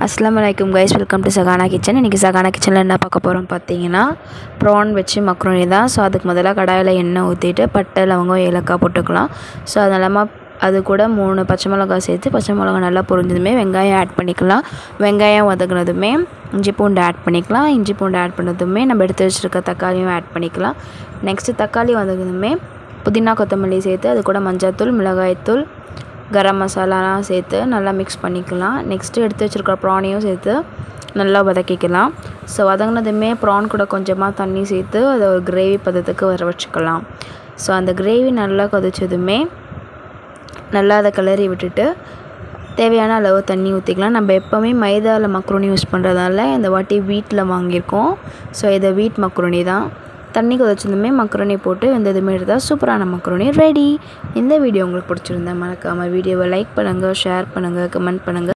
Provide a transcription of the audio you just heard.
Assalamualaikum guys, welcome to Sagana Kitchen. இன்னைக்கு Sagana Kitchenல என்ன பார்க்க போறோம் பாத்தீங்கன்னா prawn வெச்சு மக்ரோனி தான். சோ அதுக்கு முதல்ல கடாயில எண்ணெய் ஊத்திட்டு பட்டை லவங்கம் ஏலக்காய் போட்டுக்கலாம். சோ அதனால அது கூட 3 பச்சை மிளகாய் சேர்த்து பச்சை மிளகாய் நல்லா பொரிஞ்சதுமே வெங்காயம் ஆட் பண்ணிக்கலாம். வெங்காயம் வதக்குனதுமே இஞ்சி பூண்டு ஆட் பண்ணிக்கலாம். இஞ்சி பூண்டு ஆட் பண்ணதுமே நம்ம எடுத்து வச்சிருக்க தக்காளியும் ஆட் பண்ணிக்கலாம். நெக்ஸ்ட் தக்காளி வதக்குனதுமே புதினா கொத்தமல்லி சேர்த்து அது கூட மஞ்சள் தூள் மிளகாய் தூள் गरम मसाला சேர்த்து நல்லா mix பண்ணிக்கலாம். நெக்ஸ்ட் எடுத்து வச்சிருக்க ப்ரானையும் சேர்த்து நல்லா வதக்கிக்கலாம். சோ வதங்கினதுமே ப்ரான் கூட கொஞ்சமா தண்ணி சேர்த்து அத ஒரு கிரேவி பதத்துக்கு வர வச்சுக்கலாம். சோ அந்த கிரேவி நல்லா கொதிச்சதுமே நல்லா அத கிளறி விட்டுட்டு தேவையான அளவு தண்ணி ஊத்திக்கலாம். நம்ம எப்பவுமே மைதால மக்ரோனி யூஸ் பண்றதால இந்த வாட்டி வீட்ல வாங்கியிருக்கோம். சோ இது வீட் மக்ரோனி தான். தண்ணி கொதிச்சதுமே மக்ரோனி போட்டு வெந்ததுமே எடுத்தா சூப்பரான மக்ரோனி ரெடி. இந்த வீடியோ உங்களுக்கு பிடிச்சிருந்தா மறக்காம வீடியோவை லைக் பண்ணுங்க, ஷேர் பண்ணுங்க, கமெண்ட் பண்ணுங்க.